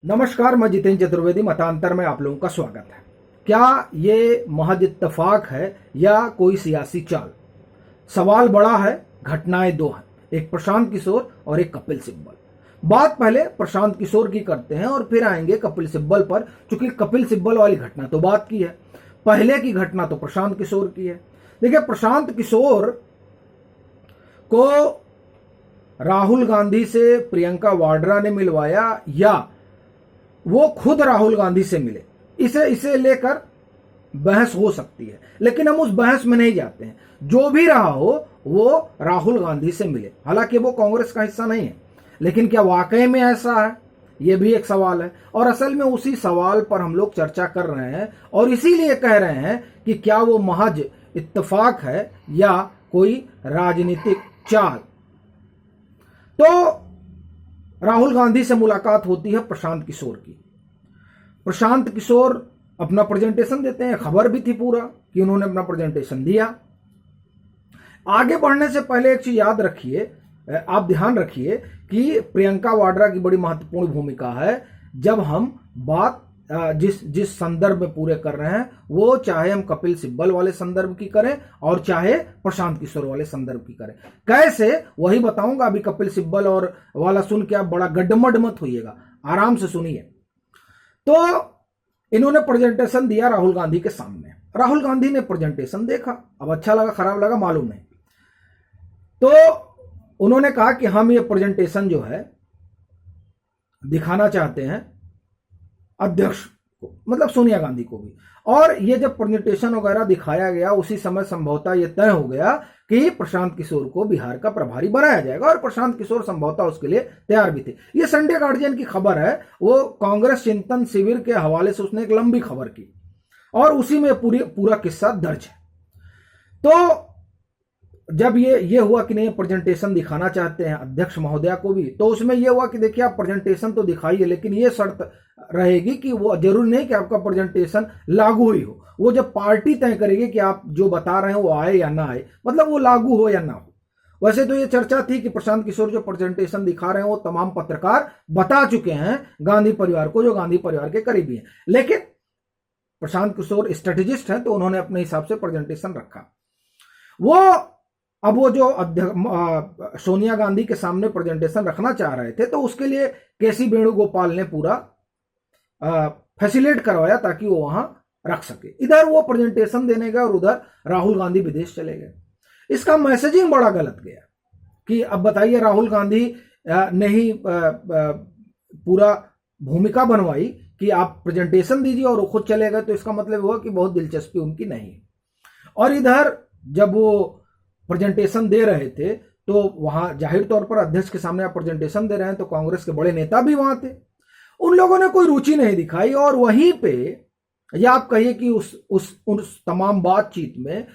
नमस्कार, मैं जितेंद्र चतुर्वेदी। मतांतर में आप लोगों का स्वागत है। क्या ये महज इत्तेफाक है या कोई सियासी चाल? सवाल बड़ा है, घटनाएं दो हैं, एक प्रशांत किशोर और एक कपिल सिब्बल। बात पहले प्रशांत किशोर की करते हैं और फिर आएंगे कपिल सिब्बल पर, क्योंकि कपिल सिब्बल वाली घटना तो बात की है, पहले की घटना तो प्रशांत किशोर की है। देखिए, प्रशांत किशोर को राहुल गांधी से प्रियंका वाड्रा ने मिलवाया या वो खुद राहुल गांधी से मिले, इसे इसे लेकर बहस हो सकती है, लेकिन हम उस बहस में नहीं जाते हैं। जो भी रहा हो, वो राहुल गांधी से मिले, हालांकि वो कांग्रेस का हिस्सा नहीं है, लेकिन क्या वाकई में ऐसा है, ये भी एक सवाल है। और असल में उसी सवाल पर हम लोग चर्चा कर रहे हैं और इसीलिए कह रहे हैं कि क्या वो महज इत्तेफाक है या कोई राजनीतिक चाल। तो राहुल गांधी से मुलाकात होती है प्रशांत किशोर की। प्रशांत किशोर अपना प्रेजेंटेशन देते हैं, खबर भी थी पूरा कि उन्होंने अपना प्रेजेंटेशन दिया। आगे बढ़ने से पहले एक चीज याद रखिए, आप ध्यान रखिए कि प्रियंका वाड्रा की बड़ी महत्वपूर्ण भूमिका है जब हम बात जिस संदर्भ में पूरे कर रहे हैं, वो चाहे हम कपिल सिब्बल वाले संदर्भ की करें और चाहे प्रशांत किशोर वाले संदर्भ की करें। कैसे, वही बताऊंगा। अभी कपिल सिब्बल और वाला सुन के आप बड़ा गड्ढमड मत होइएगा, आराम से सुनिए। तो इन्होंने प्रेजेंटेशन दिया राहुल गांधी के सामने। राहुल गांधी ने प्रेजेंटेशन देखा, अब अच्छा लगा खराब लगा मालूम नहीं। तो उन्होंने कहा कि हम ये प्रेजेंटेशन जो है दिखाना चाहते हैं अध्यक्ष को, मतलब सोनिया गांधी को भी। और ये जब प्रेजेंटेशन वगैरह दिखाया गया, उसी समय संभवतः ये तय हो गया कि प्रशांत किशोर को बिहार का प्रभारी बनाया जाएगा और प्रशांत किशोर संभवतः उसके लिए तैयार भी थे। ये संडे गार्जियन की खबर है, वो कांग्रेस चिंतन शिविर के हवाले से उसने एक लंबी खबर की और उसी में पूरा किस्सा दर्ज है। तो जब ये हुआ कि नहीं प्रेजेंटेशन दिखाना चाहते हैं अध्यक्ष महोदया को भी, तो उसमें ये हुआ कि देखिए आप प्रेजेंटेशन तो दिखाइए, लेकिन ये शर्त रहेगी कि वो जरूरी नहीं कि आपका प्रेजेंटेशन लागू ही हो। वो जब पार्टी तय करेगी कि आप जो बता रहे हैं वो आए या ना आए, मतलब वो लागू हो या ना हो। वैसे तो ये चर्चा थी कि प्रशांत किशोर जो प्रेजेंटेशन दिखा रहे हैं वो तमाम पत्रकार बता चुके हैं गांधी परिवार को, जो गांधी परिवार के करीबी हैं, लेकिन प्रशांत किशोर स्ट्रेटेजिस्ट हैं तो उन्होंने अपने हिसाब से प्रेजेंटेशन रखा। अब वो जो सोनिया गांधी के सामने प्रेजेंटेशन रखना चाह रहे थे, तो उसके लिए केसी वेणुगोपाल ने पूरा फैसिलिटेट करवाया ताकि वो वहां रख सके। इधर वो प्रेजेंटेशन देने गए और उधर राहुल गांधी विदेश चले गए। इसका मैसेजिंग बड़ा गलत गया कि अब बताइए, राहुल गांधी ने ही पूरा भूमिका बनवाई कि आप प्रेजेंटेशन दीजिए और वो खुद चले गए, तो इसका मतलब हुआ कि बहुत दिलचस्पी उनकी नहीं। और इधर जब वो प्रेजेंटेशन दे रहे थे तो वहां जाहिर तौर पर अध्यक्ष के सामने आप प्रेजेंटेशन दे रहे हैं, तो कांग्रेस के बड़े नेता भी वहां थे। उन लोगों ने कोई रुचि नहीं दिखाई और वहीं पे, या आप कहिए कि उस तमाम बातचीत में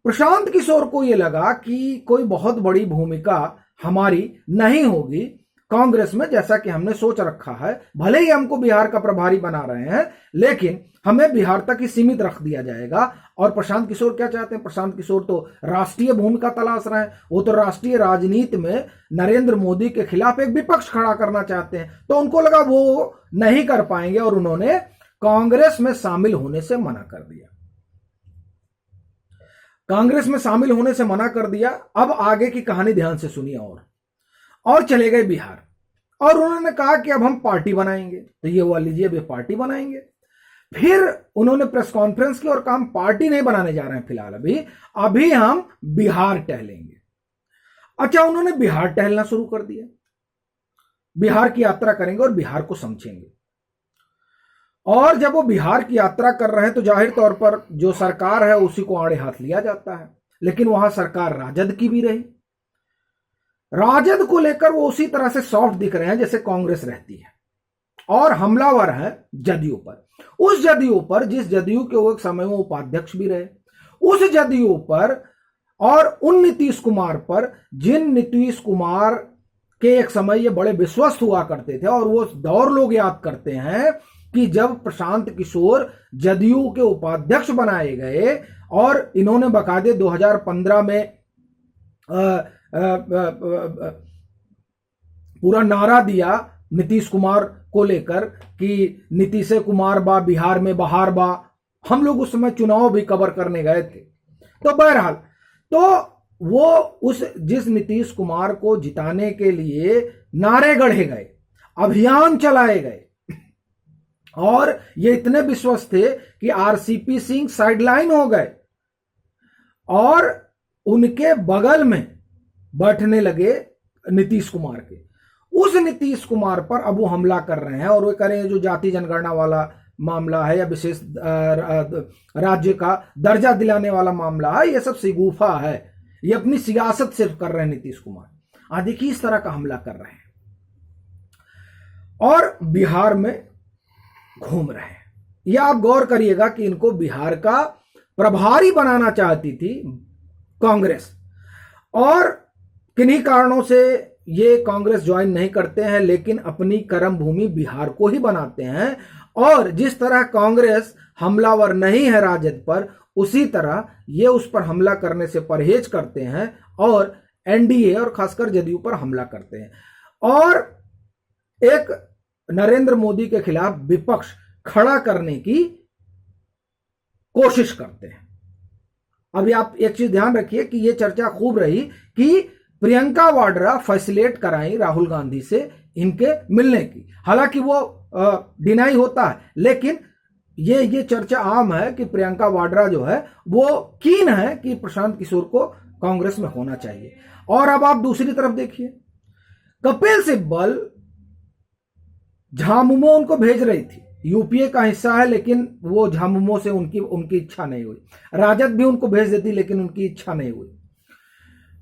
प्रशांत किशोर को यह लगा कि कोई बहुत बड़ी भूमिका हमारी नहीं होगी कांग्रेस में, जैसा कि हमने सोच रखा है। भले ही हमको बिहार का प्रभारी बना रहे हैं, लेकिन हमें बिहार तक ही सीमित रख दिया जाएगा। और प्रशांत किशोर क्या चाहते हैं? प्रशांत किशोर तो राष्ट्रीय भूमिका तलाश रहे हैं। वो तो राष्ट्रीय राजनीति में नरेंद्र मोदी के खिलाफ एक विपक्ष खड़ा करना चाहते हैं, तो उनको लगा वो नहीं कर पाएंगे और उन्होंने कांग्रेस में शामिल होने से मना कर दिया। कांग्रेस में शामिल होने से मना कर दिया। अब आगे की कहानी ध्यान से सुनिए। और चले गए बिहार और उन्होंने कहा कि अब हम पार्टी बनाएंगे। तो ये हुआ, लीजिए अब पार्टी बनाएंगे। फिर उन्होंने प्रेस कॉन्फ्रेंस की और कहा हम पार्टी नहीं बनाने जा रहे हैं फिलहाल, अभी हम बिहार टहलेंगे। अच्छा, उन्होंने बिहार टहलना शुरू कर दिया, बिहार की यात्रा करेंगे और बिहार को समझेंगे। और जब वो बिहार की यात्रा कर रहे हैं तो जाहिर तौर पर जो सरकार है उसी को आड़े हाथ लिया जाता है, लेकिन वहां सरकार राजद की भी रही। राजद को लेकर वो उसी तरह से सॉफ्ट दिख रहे हैं जैसे कांग्रेस रहती है, और हमलावर है जदयू पर। उस जदयू पर, जिस जदयू के वो एक समय में उपाध्यक्ष भी रहे, उस जदयू पर और उन नीतीश कुमार पर, जिन नीतीश कुमार के एक समय ये बड़े विश्वस्त हुआ करते थे। और वो दौर लोग याद करते हैं कि जब प्रशांत किशोर जदयू के उपाध्यक्ष बनाए गए और इन्होंने बकायदे 2015 में पूरा नारा दिया नीतीश कुमार को लेकर कि नीतीश कुमार बा बिहार में बहार बा, हम लोग उस समय चुनाव भी कवर करने गए थे। तो बहरहाल तो वो उस जिस नीतीश कुमार को जिताने के लिए नारे गढ़े गए, अभियान चलाए गए, और ये इतने विश्वस्त थे कि आरसीपी सिंह साइडलाइन हो गए और उनके बगल में बैठने लगे नीतीश कुमार के। उस नीतीश कुमार पर अब वो हमला कर रहे हैं और वो कह रहे हैं जो जाति जनगणना वाला मामला है या विशेष राज्य का दर्जा दिलाने वाला मामला है, ये सब सिगूफा है, ये अपनी सियासत सिर्फ कर रहे हैं नीतीश कुमार। देखिए इस तरह का हमला कर रहे हैं और बिहार में घूम रहे हैं। यह आप गौर करिएगा कि इनको बिहार का प्रभारी बनाना चाहती थी कांग्रेस, और किन्हीं कारणों से ये कांग्रेस ज्वाइन नहीं करते हैं, लेकिन अपनी कर्म भूमि बिहार को ही बनाते हैं। और जिस तरह कांग्रेस हमलावर नहीं है राजद पर, उसी तरह ये उस पर हमला करने से परहेज करते हैं और एनडीए और खासकर जदयू पर हमला करते हैं और एक नरेंद्र मोदी के खिलाफ विपक्ष खड़ा करने की कोशिश करते हैं। अभी आप एक चीज ध्यान रखिए कि यह चर्चा खूब रही कि प्रियंका वाड्रा फैसिलेट कराई राहुल गांधी से इनके मिलने की। हालांकि वो डिनाई होता है, लेकिन ये चर्चा आम है कि प्रियंका वाड्रा जो है वो कीन है कि प्रशांत किशोर को कांग्रेस में होना चाहिए। और अब आप दूसरी तरफ देखिए, कपिल सिब्बल झामुमो उनको भेज रही थी, यूपीए का हिस्सा है, लेकिन वो झामुमो से उनकी इच्छा नहीं हुई। राजद भी उनको भेज देती, लेकिन उनकी इच्छा नहीं हुई।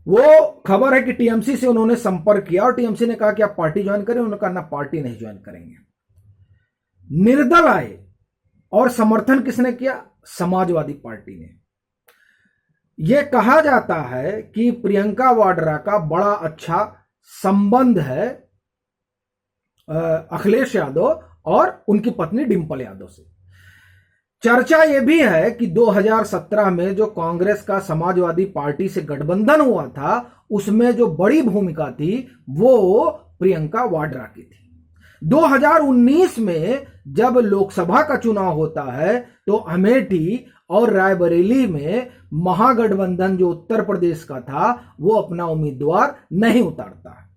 वो खबर है कि टीएमसी से उन्होंने संपर्क किया और टीएमसी ने कहा कि आप पार्टी ज्वाइन करें। उन्होंने कहा ना, पार्टी नहीं ज्वाइन करेंगे। निर्दल आए और समर्थन किसने किया? समाजवादी पार्टी ने। यह कहा जाता है कि प्रियंका वाड्रा का बड़ा अच्छा संबंध है अखिलेश यादव और उनकी पत्नी डिंपल यादव से। चर्चा यह भी है कि 2017 में जो कांग्रेस का समाजवादी पार्टी से गठबंधन हुआ था, उसमें जो बड़ी भूमिका थी वो प्रियंका वाड्रा की थी। 2019 में जब लोकसभा का चुनाव होता है तो अमेठी और रायबरेली में महागठबंधन जो उत्तर प्रदेश का था वो अपना उम्मीदवार नहीं उतारता है।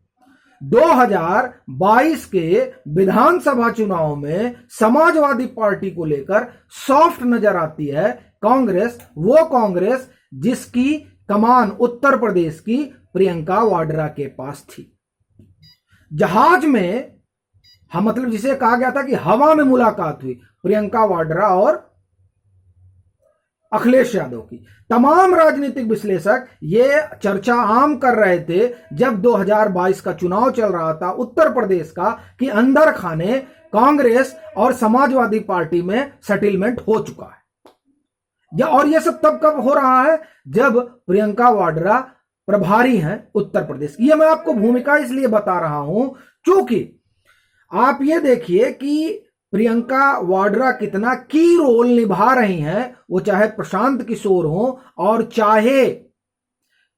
2022 के विधानसभा चुनाव में समाजवादी पार्टी को लेकर सॉफ्ट नजर आती है कांग्रेस, वो कांग्रेस जिसकी कमान उत्तर प्रदेश की प्रियंका वाड्रा के पास थी। जहाज में हम मतलब जिसे कहा गया था कि हवा में मुलाकात हुई प्रियंका वाड्रा और अखिलेश यादव की। तमाम राजनीतिक विश्लेषक ये चर्चा आम कर रहे थे जब 2022 का चुनाव चल रहा था उत्तर प्रदेश का, कि अंदर खाने कांग्रेस और समाजवादी पार्टी में सेटलमेंट हो चुका है। और यह सब तब कब हो रहा है जब प्रियंका वाड्रा प्रभारी हैं उत्तर प्रदेश की। यह मैं आपको भूमिका इसलिए बता रहा हूं क्योंकि आप ये देखिए कि प्रियंका वाड्रा कितना की रोल निभा रही हैं, वो चाहे प्रशांत किशोर हो और चाहे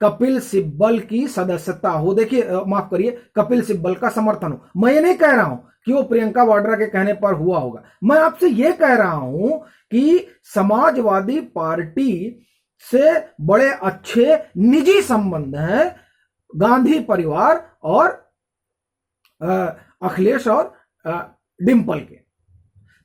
कपिल सिब्बल की सदस्यता हो। देखिए माफ करिए, कपिल सिब्बल का समर्थन हो। मैं ये नहीं कह रहा हूं कि वो प्रियंका वाड्रा के कहने पर हुआ होगा, मैं आपसे ये कह रहा हूं कि समाजवादी पार्टी से बड़े अच्छे निजी संबंध हैं गांधी परिवार और अखिलेश और डिंपल के।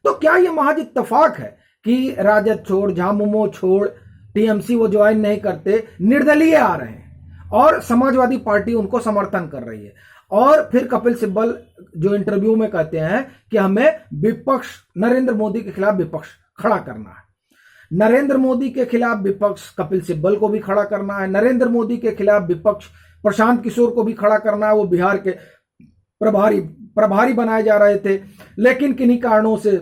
तो क्या यह महज इत्तेफाक है कि राजद छोड़, झामुमो छोड़, टीएमसी वो ज्वाइन नहीं करते, निर्दलीय आ रहे हैं और समाजवादी पार्टी उनको समर्थन कर रही है। और फिर कपिल सिब्बल जो इंटरव्यू में कहते हैं कि हमें विपक्ष, नरेंद्र मोदी के खिलाफ विपक्ष खड़ा करना है। नरेंद्र मोदी के खिलाफ विपक्ष कपिल सिब्बल को भी खड़ा करना है, नरेंद्र मोदी के खिलाफ विपक्ष प्रशांत किशोर को भी खड़ा करना है। वो बिहार के प्रभारी बनाए जा रहे थे, लेकिन किन्हीं कारणों से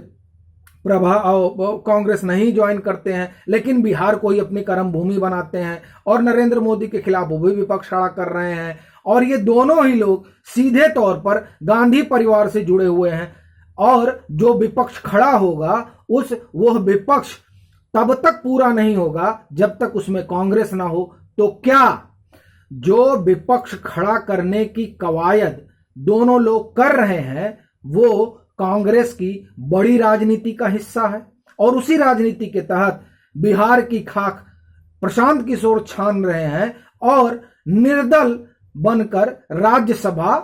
कांग्रेस नहीं ज्वाइन करते हैं, लेकिन बिहार को ही अपनी कर्म भूमि बनाते हैं और नरेंद्र मोदी के खिलाफ वो भी विपक्ष खड़ा कर रहे हैं। और ये दोनों ही लोग सीधे तौर पर गांधी परिवार से जुड़े हुए हैं और जो विपक्ष खड़ा होगा वह विपक्ष तब तक पूरा नहीं होगा जब तक उसमें कांग्रेस ना हो। तो क्या जो विपक्ष खड़ा करने की कवायद दोनों लोग कर रहे हैं वो कांग्रेस की बड़ी राजनीति का हिस्सा है और उसी राजनीति के तहत बिहार की खाक प्रशांत किशोर छान रहे हैं और निर्दल बनकर राज्यसभा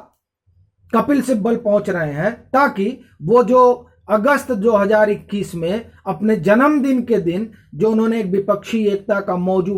कपिल सिब्बल पहुंच रहे हैं, ताकि वो जो अगस्त 2021 में अपने जन्मदिन के दिन जो उन्होंने एक विपक्षी एकता का मौजू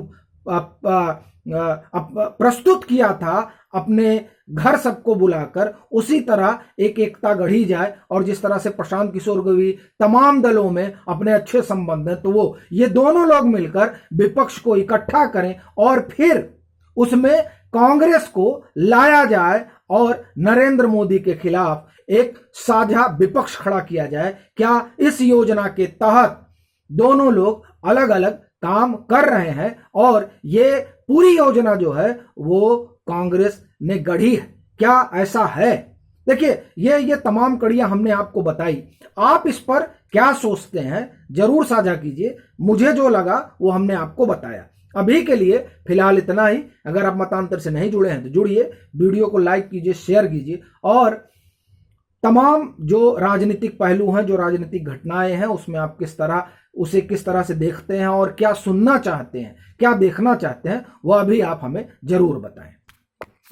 प्रस्तुत किया था अपने घर सबको बुलाकर, उसी तरह एक एकता गढ़ी जाए। और जिस तरह से प्रशांत किशोर को भी तमाम दलों में अपने अच्छे संबंध हैं, तो वो ये दोनों लोग मिलकर विपक्ष को इकट्ठा करें और फिर उसमें कांग्रेस को लाया जाए और नरेंद्र मोदी के खिलाफ एक साझा विपक्ष खड़ा किया जाए। क्या इस योजना के तहत दोनों लोग अलग अलग काम कर रहे हैं और ये पूरी योजना जो है वो कांग्रेस ने गढ़ी है? क्या ऐसा है? देखिए, ये तमाम कड़ियां हमने आपको बताई। आप इस पर क्या सोचते हैं जरूर साझा कीजिए। मुझे जो लगा वो हमने आपको बताया। अभी के लिए फिलहाल इतना ही। अगर आप मतांतर से नहीं जुड़े हैं तो जुड़िए, वीडियो को लाइक कीजिए, शेयर कीजिए और तमाम जो राजनीतिक पहलू हैं, जो राजनीतिक घटनाएं हैं, उसमें आप किस तरह से देखते हैं और क्या सुनना चाहते हैं, क्या देखना चाहते हैं, वह भी आप हमें जरूर बताएं।